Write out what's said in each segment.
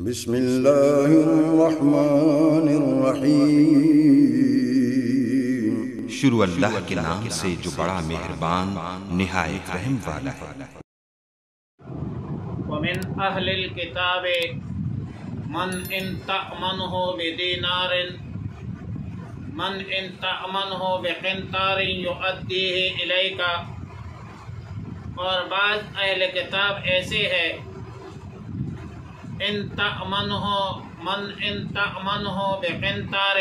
بسم اللہ الرحمن الرحیم۔ شروع اللہ کے نام سے جو بڑا مہربان نہایت رحم والا ہے۔ ومن اہل الکتاب من ان تأمنہ بدینار من ان تأمنہ بقنطار یؤدیہ الیک، اور بعض اہل کتاب ایسے ہے ان تأمنہ من ان تأمنہ بقنطار،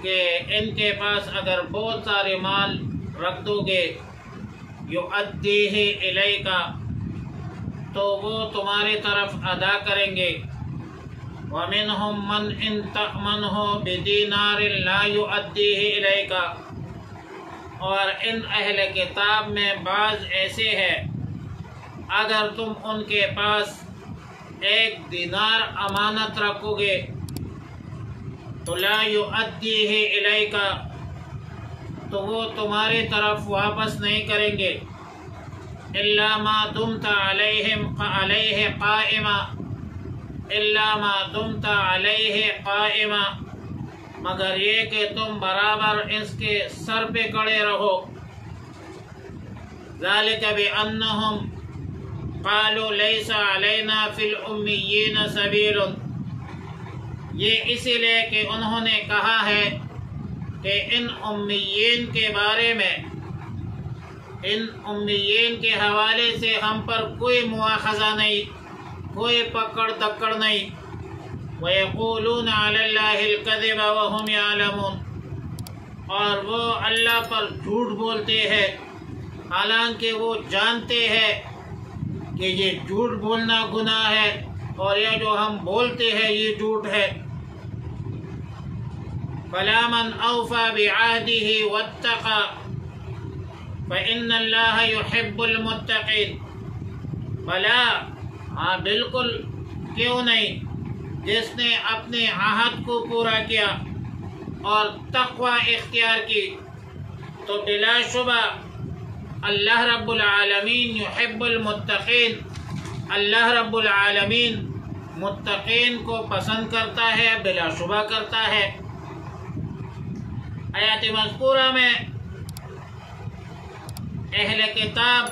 کہ ان کے پاس اگر بہت سارے مال رکھ دو گے یؤدیہ الیک، تو وہ تمہاری طرف ادا کریں گے۔ ومنہم من ان تأمنہ بدینار لا یؤدیہ الیک، اور ان اہل کتاب میں بعض ایسے ہیں اگر تم ان کے پاس 1 دینار امانت رکھو گے تو لا یؤدیہ الیک، تو وہ تمہاری طرف واپس نہیں کریں گے، الا ما دمت علیہ قائما، الا ما دمت علیہ قائما، مگر یہ کہ تم برابر اس کے سر پہ کھڑے رہو۔ ذالک بانہم قالوا لیس علینا فی الامیین سبیل، یہ اسی لیے کہ انہوں نے کہا ہے کہ ان امیین کے بارے میں، ان امیین کے حوالے سے ہم پر کوئی مواخذہ نہیں، کوئی پکڑ دکڑ نہیں۔ وَيَقُولُونَ عَلَى اللَّهِ الْكَذِبَ وَهُمْ يَعْلَمُونَ، اور وہ اللہ پر جھوٹ بولتے ہیں حالانکہ وہ جانتے ہیں کہ یہ جھوٹ بولنا گناہ ہے اور یہ جو ہم بولتے ہیں یہ جھوٹ ہے۔ فَلَا مَنْ أَوْفَى بِعَهْدِهِ وَاتَّقَى فَإِنَّ اللَّهَ يُحِبُّ الْمُتَّقِينَ، بھلا ہاں بالکل کیوں نہیں، جس نے اپنے عہد کو پورا کیا اور تقوی اختیار کی تو بلا شبہ اللہ رب العالمین یحب المتقین، اللہ رب العالمین متقین کو پسند کرتا ہے، بلا شبہ کرتا ہے۔ آیات مذکورہ میں اہل کتاب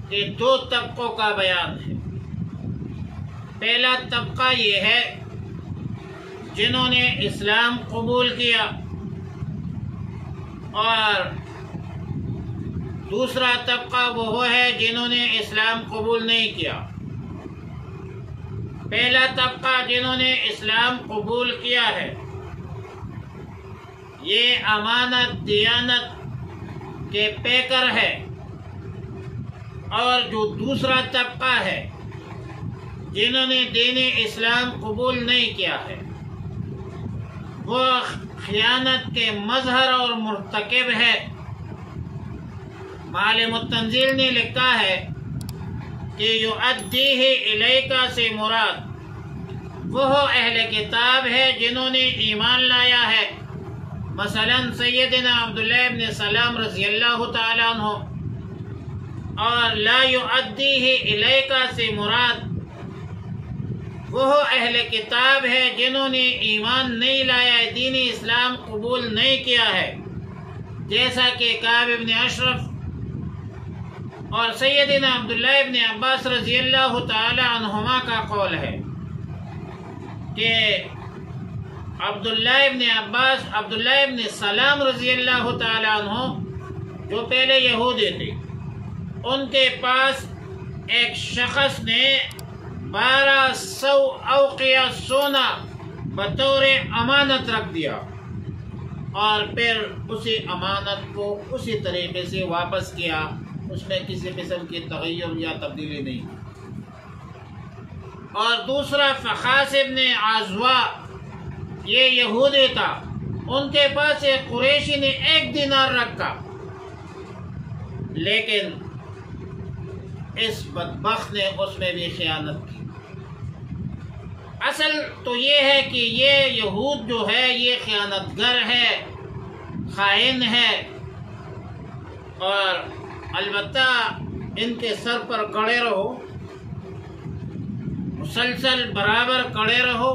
کے 2 طبقوں کا بیان ہے۔ پہلا طبقہ یہ ہے جنہوں نے اسلام قبول کیا، اور دوسرا طبقہ وہ ہے جنہوں نے اسلام قبول نہیں کیا۔ پہلا طبقہ جنہوں نے اسلام قبول کیا ہے یہ امانت دیانت کے پیکر ہے، اور جو دوسرا طبقہ ہے جنہوں نے دین اسلام قبول نہیں کیا ہے وہ خیانت کے مظہر اور مرتکب ہے۔ معالم التنزیل نے لکھا ہے کہ یؤدیہ الیک سے مراد وہ اہل کتاب ہے جنہوں نے ایمان لایا ہے، مثلا سیدنا عبداللہ ابن سلام رضی اللہ تعالیٰ عنہ، اور لا یؤدیہ الیک سے مراد وہ اہل کتاب ہے جنہوں نے ایمان نہیں لایا ہے، دین اسلام قبول نہیں کیا ہے، جیسا کہ کعب ابن اشرف اور سیدنا عبداللہ ابن عباس رضی اللہ تعالی عنہما کا قول ہے کہ عبداللہ ابن سلام رضی اللہ تعالی عنہ جو پہلے یہودی تھے، ان کے پاس ایک شخص نے 1200 اوقیہ سونا بطور امانت رکھ دیا، اور پھر اسی امانت کو اسی طریقے سے واپس کیا، اس میں کسی قسم کی تغیر یا تبدیلی نہیں۔ اور دوسرا فخاس ابن عزوا، یہ یہودی تھا، ان کے پاس ایک قریشی نے 1 دینار رکھا، لیکن اس بدبخت نے اس میں بھی خیانت کی۔ اصل تو یہ ہے کہ یہ یہود جو ہے یہ خیانت گر ہے، خائن ہے، اور البتہ ان کے سر پر کڑے رہو مسلسل برابر کڑے رہو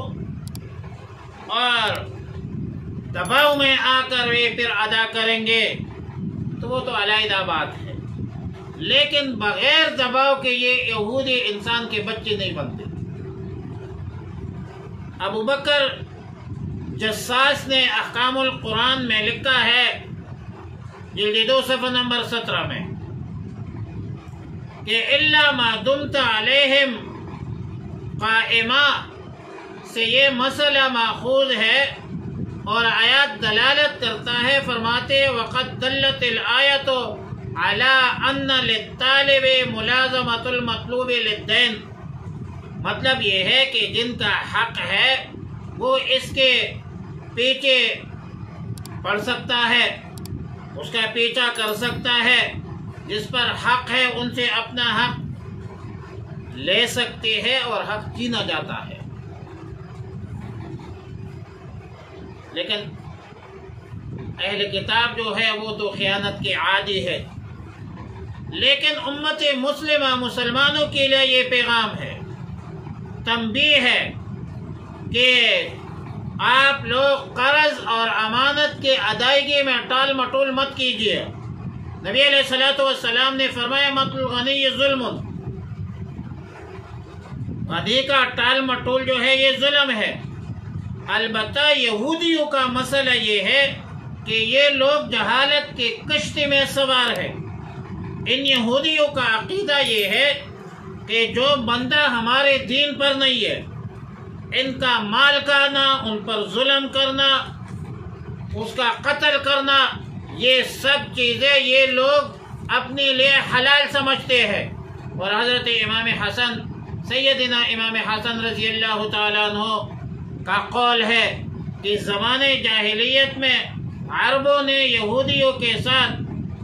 اور دباؤ میں آ کر وہ پھر ادا کریں گے تو وہ تو علیحدہ بات ہے، لیکن بغیر دباؤ کے یہ یہودی انسان کے بچے نہیں بنتے۔ ابو بکر جساس نے احکام القرآن میں لکھا ہے جلد 2 صفحہ نمبر 17 میں کہ الا ما دمت علیہم قائما سے یہ مسئلہ ماخوذ ہے اور آیات دلالت کرتا ہے، فرماتے وقد دلت الآیت علی ان للطالب ملازمۃ المطلوب للدین، مطلب یہ ہے کہ جن کا حق ہے وہ اس کے پیچھے پڑھ سکتا ہے، اس کا پیچھا کر سکتا ہے، جس پر حق ہے ان سے اپنا حق لے سکتے ہیں اور حق چھینا جاتا ہے۔ لیکن اہل کتاب جو ہے وہ تو خیانت کے عادی ہے، لیکن امت مسلمہ مسلمانوں کے لیے یہ پیغام ہے، تنبیہ ہے کہ آپ لوگ قرض اور امانت کے ادائیگی میں ٹال مٹول مت کیجیے۔ نبی علیہ الصلوۃ والسلام نے فرمایا مطل الغنی ظلم، غنی کا ٹال مٹول جو ہے یہ ظلم ہے۔ البتہ یہودیوں کا مسئلہ یہ ہے کہ یہ لوگ جہالت کی کشتی میں سوار ہیں۔ ان یہودیوں کا عقیدہ یہ ہے کہ جو بندہ ہمارے دین پر نہیں ہے، ان کا مال کھانا، ان پر ظلم کرنا، اس کا قتل کرنا، یہ سب چیزیں یہ لوگ اپنے لیے حلال سمجھتے ہیں۔ اور حضرت امام حسن سیدنا امام حسن رضی اللہ تعالیٰ عنہ کا قول ہے کہ زمانے جاہلیت میں عربوں نے یہودیوں کے ساتھ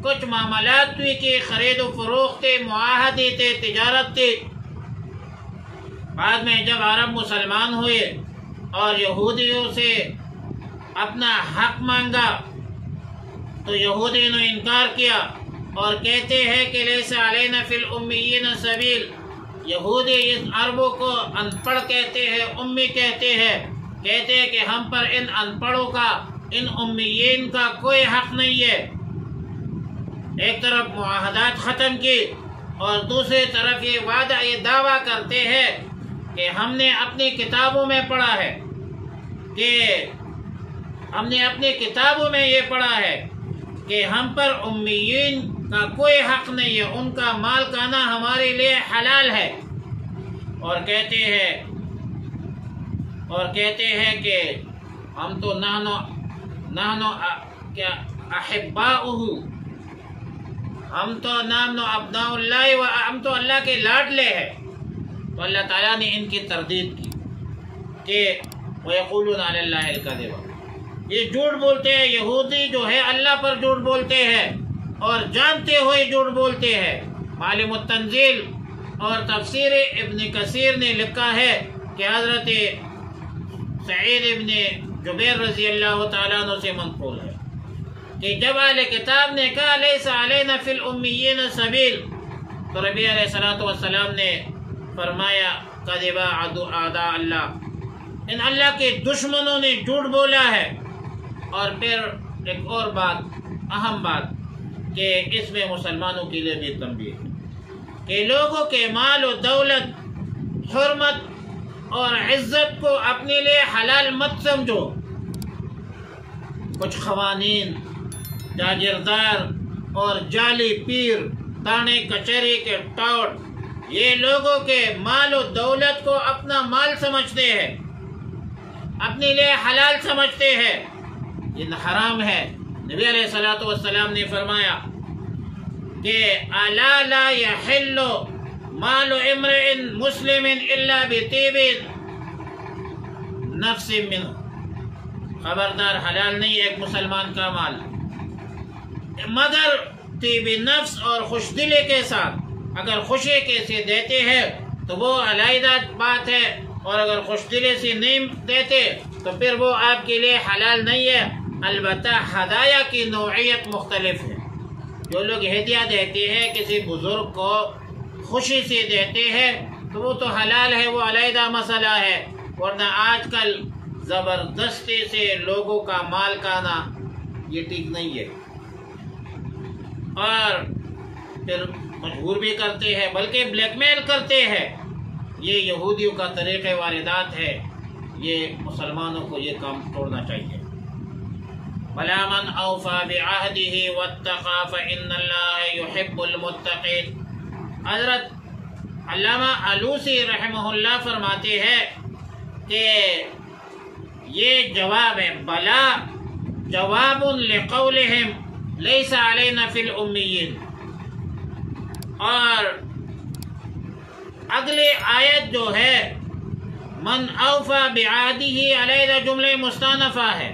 کچھ معاملات بھی کی، خرید و فروخت تھے، معاہدے تھے، تجارت تھی۔ بعد میں جب عرب مسلمان ہوئے اور یہودیوں سے اپنا حق مانگا تو یہودیوں نے انکار کیا اور کہتے ہیں کہ لیس علینا فی الامیین سبیل، یہودی اس عربوں کو ان پڑھ کہتے ہیں، امی کہتے ہیں کہ ہم پر ان ان پڑھوں کا، ان امیین کا کوئی حق نہیں ہے۔ ایک طرف معاہدات ختم کی اور دوسری طرف یہ وعدہ، یہ دعویٰ کرتے ہیں کہ ہم نے اپنی کتابوں میں پڑھا ہے، یہ پڑھا ہے کہ ہم پر امیین کا کوئی حق نہیں ہے، ان کا مال کھانا ہمارے لیے حلال ہے، اور کہتے ہیں کہ ہم تو نحنو کیا احباؤہ، ہم تو ابناء اللہ و ہم تو اللہ کے لاڈلے ہیں۔ تو اللہ تعالیٰ نے ان کی تردید کی کہ وَيَقُولُونَ عَلَى اللَّهِ الْكَذِبَ، یہ جھوٹ بولتے ہیں، یہودی جو ہے اللہ پر جھوٹ بولتے ہیں اور جانتے ہوئے جھوٹ بولتے ہیں۔ معالم التنزیل اور تفسیر ابن کثیر نے لکھا ہے کہ حضرت سعید ابن جبیر رضی اللہ تعالیٰ عنہ سے منقول ہے کہ جب اہل کتاب نے کہا لیس علینا فی الامیین سبیل، تو نبی علیہ السلام نے فرمایا کذبا اعداء اللہ، ان اللہ کے دشمنوں نے جھوٹ بولا ہے۔ اور پھر ایک اور بات، اہم بات، کہ اس میں مسلمانوں کے لیے بھی تنبیہ ہے کہ لوگوں کے مال و دولت، حرمت اور عزت کو اپنے لیے حلال مت سمجھو۔ کچھ قوانین، جاگیردار اور جعلی پیر، تانے کچہری کے ٹاٹ، یہ لوگوں کے مال و دولت کو اپنا مال سمجھتے ہیں، اپنے لیے حلال سمجھتے ہیں، یہ حرام ہے۔ نبی علیہ السلام نے فرمایا کہ الا لا یحل مال امرئ مسلم الا بطیب نفس منہ، خبردار حلال نہیں ایک مسلمان کا مال مگر طیب نفس اور خوش دلی کے ساتھ۔ اگر خوشی کے سے دیتے ہیں تو وہ علیحدہ بات ہے، اور اگر خوش دلی سے نہیں دیتے تو پھر وہ آپ کے لیے حلال نہیں ہے۔ البتہ ہدایہ کی نوعیت مختلف ہے۔ جو لوگ ہدیہ دیتے ہیں، کسی بزرگ کو خوشی سے دیتے ہیں، تو وہ تو حلال ہے، وہ علیحدہ مسئلہ ہے، ورنہ آج کل زبردستی سے لوگوں کا مال کھانا یہ ٹھیک نہیں ہے، اور پھر مجبور بھی کرتے ہیں بلکہ بلیک میل کرتے ہیں۔ یہ یہودیوں کا طریقہ واردات ہے، یہ مسلمانوں کو یہ کام چھوڑنا چاہیے۔ بلا من اوفى بعهده واتقى فإن الله يحب المتقين۔ حضرت علامہ آلوسی رحمہ اللہ فرماتے ہیں کہ یہ جواب ہے، بلا جواب لقولهم ليس علينا في الأميين۔ اور اگلی آیت جو ہے من اوفى بعهده علیہ جملہ مستانفہ ہے،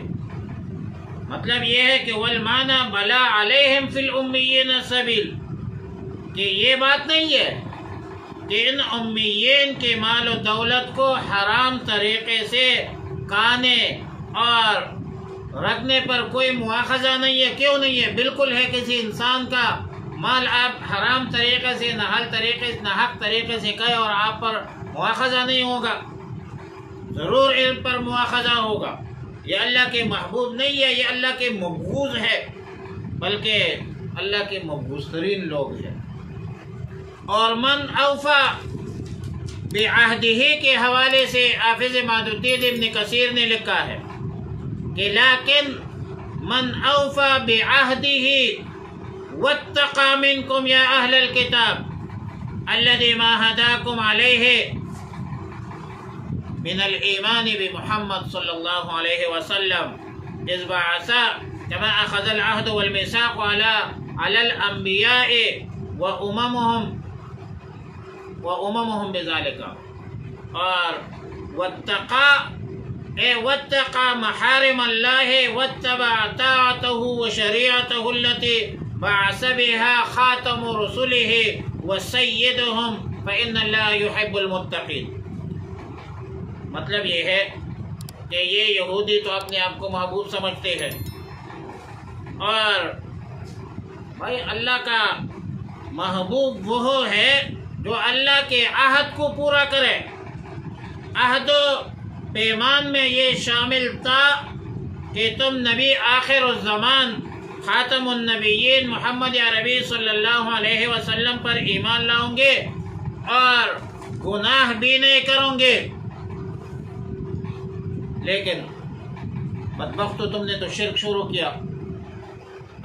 مطلب یہ ہے کہ والمعنی بلا علیہم فی الامیین سبیل، کہ یہ بات نہیں ہے کہ ان امیین کے مال و دولت کو حرام طریقے سے کھانے اور رکھنے پر کوئی مواخذہ نہیں ہے۔ کیوں نہیں ہے؟ بالکل ہے، کسی انسان کا مال آپ حرام طریقے سے ناحق طریقے سے کھائے اور آپ پر مواخذہ نہیں ہوگا، ضرور ان پر مواخذہ ہوگا۔ یہ اللہ کے محبوب نہیں ہے، یہ اللہ کے مبغوض ہے، بلکہ اللہ کے مبغوض ترین لوگ ہیں۔ اور من اوفا بعہدہ کے حوالے سے حافظ مادودین ابن کثیر نے لکھا ہے کہ لیکن من اوفا بعہدہ واتقى منكم يا اہل الكتاب الذي ما هداكم عليه من الإيمان بمحمد صلى الله عليه وسلم إذ بعث كما أخذ العهد والميثاق على الأنبياء وأممهم بذلك، اور واتقى محارم الله واتبع طاعته وشريعته التي بعث بها خاتم رسله وسيدهم فإن الله يحب المتقين۔ مطلب یہ ہے کہ یہ یہودی تو اپنے آپ کو محبوب سمجھتے ہیں، اور بھائی اللہ کا محبوب وہ ہے جو اللہ کے عہد کو پورا کرے۔ عہد و پیمان میں یہ شامل تھا کہ تم نبی آخر الزمان خاتم النبیین محمد عربی صلی اللہ علیہ وسلم پر ایمان لاؤں گے اور گناہ بھی نہیں کروں گے، لیکن بدبخت تم نے تو شرک شروع کیا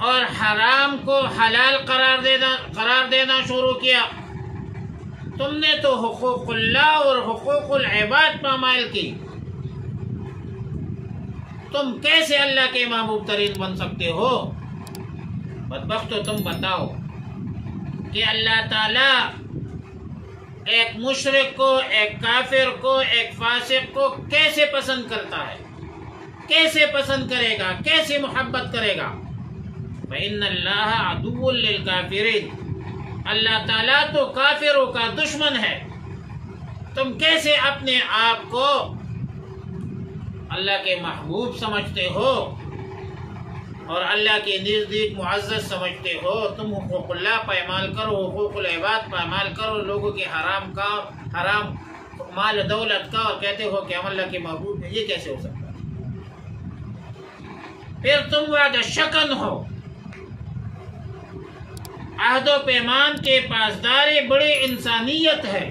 اور حرام کو حلال قرار دینا شروع کیا۔ تم نے تو حقوق اللہ اور حقوق العباد پامال کی۔ تم کیسے اللہ کے محبوب ترین بن سکتے ہو؟ بدبخت تم بتاؤ کہ اللہ تعالیٰ ایک مشرک کو، ایک کافر کو، ایک فاسق کو کیسے پسند کرتا ہے، کیسے پسند کرے گا، کیسے محبت کرے گا؟ فَإِنَّ اللَّهَ عَدُوٌّ لِلْكَافِرِينَ، اللہ تعالیٰ تو کافروں کا دشمن ہے۔ تم کیسے اپنے آپ کو اللہ کے محبوب سمجھتے ہو اور اللہ کے نزدیک معزز سمجھتے ہو؟ تم حقوق اللہ پائمال کرو، حقوق العباد پائمال کرو، لوگوں کے حرام کا، حرام مال دولت کا، اور کہتے ہو کہ ہم اللہ کے محبوب ہیں۔ یہ کیسے ہو سکتا ہے؟ پھر تم وعدہ شکن ہو۔ عہد و پیمان کے پاسداری بڑی انسانیت ہے۔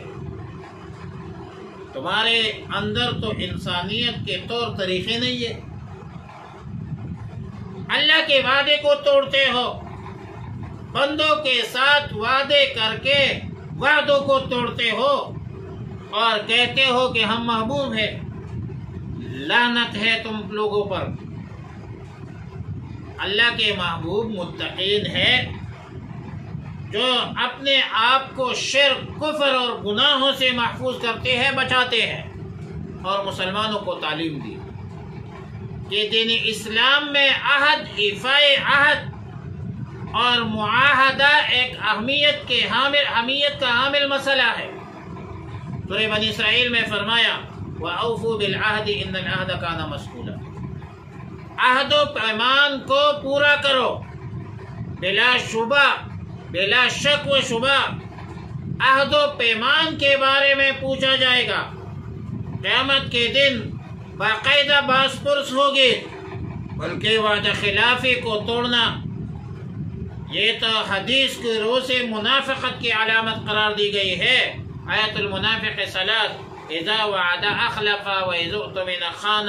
تمہارے اندر تو انسانیت کے طور طریقے نہیں ہے، اللہ کے وعدے کو توڑتے ہو، بندوں کے ساتھ وعدے کر کے وعدوں کو توڑتے ہو اور کہتے ہو کہ ہم محبوب ہیں۔ لعنت ہے تم لوگوں پر۔ اللہ کے محبوب متقین ہے جو اپنے آپ کو شرک، کفر اور گناہوں سے محفوظ کرتے ہیں، بچاتے ہیں، اور مسلمانوں کو تعلیم دی کہ دین اسلام میں عہد، ایفائے عہد اور معاہدہ ایک اہمیت کا حامل مسئلہ ہے۔ سورہ بنی اسرائیل میں فرمایا وَأَوْفُوا بِالْعَهْدِ إِنَّ الْعَهْدَ كَانَ مَسْئُولًا، عہد و پیمان کو پورا کرو، بلا شبہ، بلا شک و شبہ عہد و پیمان کے بارے میں پوچھا جائے گا۔ قیامت کے دن باقاعدہ باس پرس ہوگی، بلکہ وعدہ خلافی کو توڑنا یہ تو حدیث کی روح سے منافقت کی علامت قرار دی گئی ہے۔ آیت المنافق ثلاث، اذا وعد اخلف واذا اؤتمن خان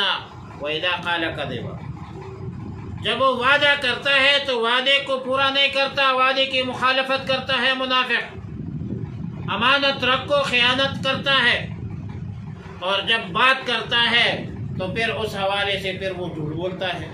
واذا قال کذب۔ جب وہ وعدہ کرتا ہے تو وعدے کو پورا نہیں کرتا، وعدے کی مخالفت کرتا ہے منافق، امانت رکھ کو خیانت کرتا ہے، اور جب بات کرتا ہے تو پھر اس حوالے سے پھر وہ جھوٹ بولتا ہے۔